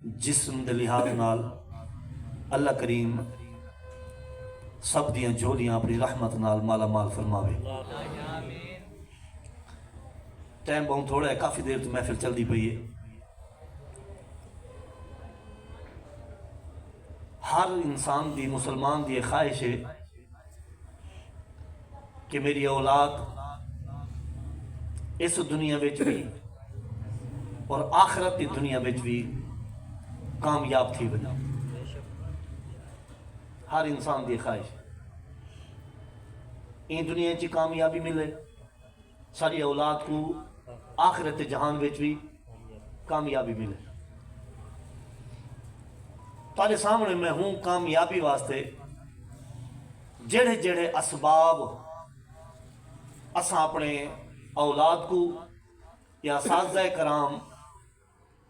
جسم دے لحاظ نال اللہ کریم سب دیاں جھولیاں اپنی رحمت نال مالا مال فرماوے۔ ٹائم بہت تھوڑا ہے، کافی دیر تو محفل چل دی پئی ہے۔ ہر انسان دی، مسلمان دی خواہش ہے کہ میری اولاد اس دنیا وچ بھی اور آخرت دی دنیا وچ بھی کامیاب تھی بنا۔ ہر انسان دی خواہش ان دنیا چی کامیابی ملے، ساری اولاد کو آخرت جہان وچ بھی کامیابی ملے۔ تارے سامنے میں ہوں کامیابی واسطے جڑے جڑے اسباب اساں اپنے اولاد کو یا اساتذہ کرام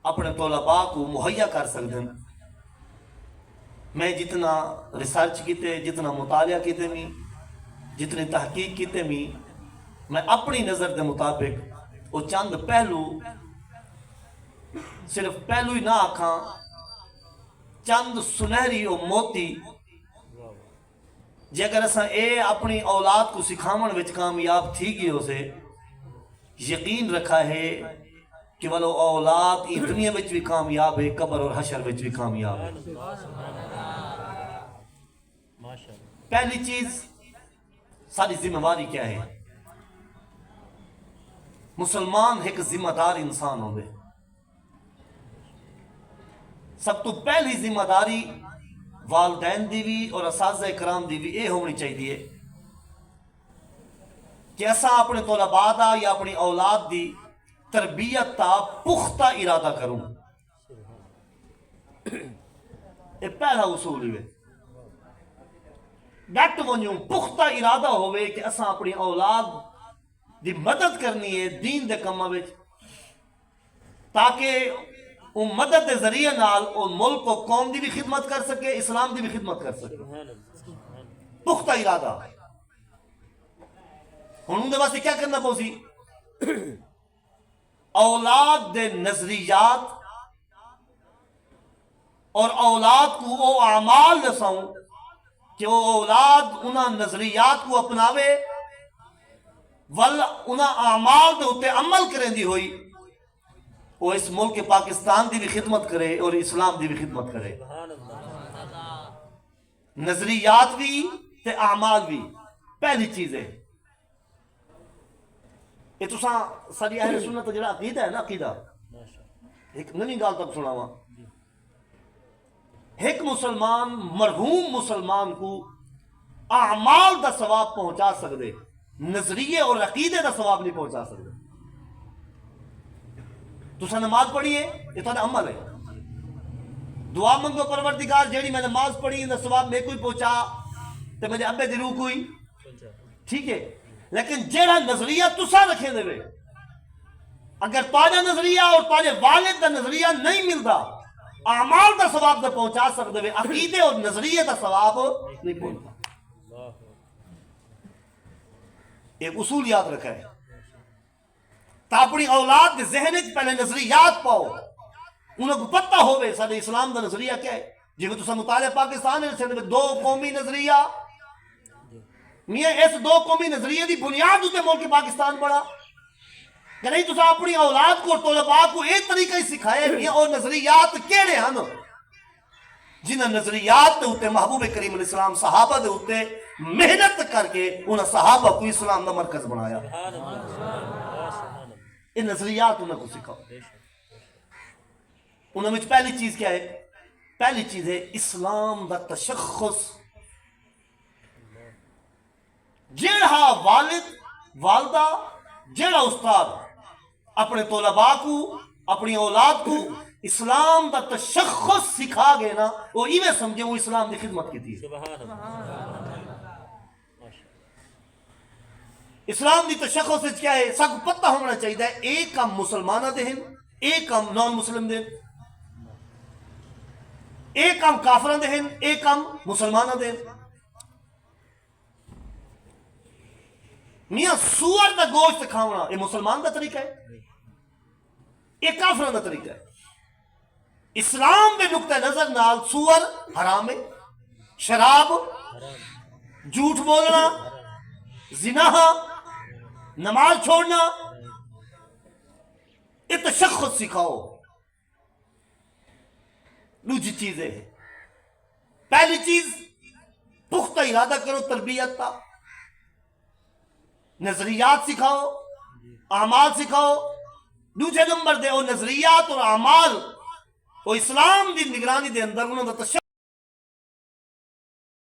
اپنے طلباء کو مہیا کر سکتے ہیں، میں جتنا ریسرچ کیتے، جتنا مطالعہ کیتے میں، جتنی تحقیق کیتے میں اپنی نظر دے مطابق وہ چند پہلو، صرف پہلو ہی نہ آکھاں، چند سنہری و موتی جے اگر اساں اے اپنی اولاد کو سکھاون وچ کامیاب تھی گئی ہو سے، یقین رکھا ہے کہ ولو اولاد اس دنیا وچ بھی کامیاب ہے، قبر اور حشر وچ بھی کامیاب ہے۔ پہلی چیز ساری ذمہ داری کیا ہے؟ مسلمان ایک ذمہ دار انسان ہوئے۔ سب تو پہلی ذمہ داری والدین دی بھی اور اساتذہ کرام دی بھی یہ ہونی چاہیے کہ ایسا اپنے طلباء دا یا اپنی اولاد دی تربیت تا پختہ ارادہ کروں۔ یہ پہلا اصول ہے، ڈٹ ونجوں پختہ ارادہ ہوئے کہ ایسا اپنی اولاد دی مدد کرنی ہے دین دے کمہ وچ، تاکہ وہ مدد دے ذریعے نال وہ ملک و قوم دی بھی خدمت کر سکے، اسلام دی بھی خدمت کر سکے۔ پختہ ارادہ انہوں نے واسطے کیا کرنا پوسی؟ اولاد دے نظریات اور اولاد کو وہ اعمال دساؤں کہ وہ اولاد انہاں نظریات کو اپناوے ول انہاں اعمال دے اتے عمل کریں دی ہوئی، وہ اس ملک پاکستان دی بھی خدمت کرے اور اسلام دی بھی خدمت کرے۔ نظریات بھی تے اعمال بھی پہلی چیز ہے۔ یہ تساں ساری اہل سنت جڑا عقیدہ ہے نا، عقیدہ ایک نئی گال تک سناواں، ایک مسلمان مرحوم مسلمان کو اعمال دا ثواب پہنچا سکتے، نظریے اور عقیدے دا ثواب نہیں پہنچا سکتے۔ تساں نماز پڑھیے، یہ تو عمل ہے، دعا منگو پروردگار جیڑی میں نماز پڑھی دا ثواب میں کوئی پہنچا تو میرے ابے دی روح کوئی، ٹھیک ہے، لیکن جیڑا نظریہ تساں رکھے دے، اگر تاجا نظریہ اور تاجے والد دا نظریہ نہیں ملتا، اعمال دا ثواب دا پہنچا سکتے ہوئے، عقیدے اور نظریے دا ثواب نہیں پہنچتا۔ ایک اصول یاد رکھا ہے، تا اپنی اولاد دے ذہن وچ پہلے نظریات پاؤ، انہوں کو پتہ ہوئے سارے اسلام دا نظریہ کیا ہے۔ جی تو مطالعہ پاکستان ہے، دو قومی نظریہ، میاں اس دو قومی نظریے دی بنیاد ہوتے ملک پاکستان بڑا کہ نہیں تو اپنی اولاد کو اور طلباء کو ایک طریقہ ہی سکھائے میاں اور نظریات کیڑے ہیں جنہ نظریات دے ہوتے محبوب کریم علیہ السلام صحابہ دے ہوتے محنت کر کے انہاں صحابہ کو اسلام دا مرکز بنایا۔ یہ نظریات انہوں کو سکھاؤ۔ انہوں میں پہلی چیز کیا ہے؟ پہلی چیز ہے اسلام دا تشخص۔ جیڑا والد والدہ جیڑا استاد اپنے طلباء کو اپنی اولاد کو اسلام دا تشخص سکھا گئے نا، وہ ایویں سمجھے وہ اسلام دی خدمت کی تھی۔ اسلام دی تشخص کیا ہے؟ سب کو پتہ ہونا چاہیے ایک کام مسلمانہ دے ہیں، ایک کام نان مسلم دے، ایک کام کافران دے ہیں، ایک کام مسلمانہ دے۔ میاں سور دا گوشت کھاونا یہ مسلمان دا طریقہ ہے، یہ کافران دا طریقہ ہے۔ اسلام کے نقطہ نظر نال سور حرام ہے، شراب، جھوٹ بولنا، زنا، نماز چھوڑنا، یہ تشخص سکھاؤ۔ دوسری چیز ہے، پہلی چیز پختہ ارادہ کرو تربیت کا، نظریات سکھاؤ، اعمال سکھاؤ۔ دوسرے نمبر دے وہ نظریات اور اعمال وہ اسلام دی نگرانی دے اندر انہوں نے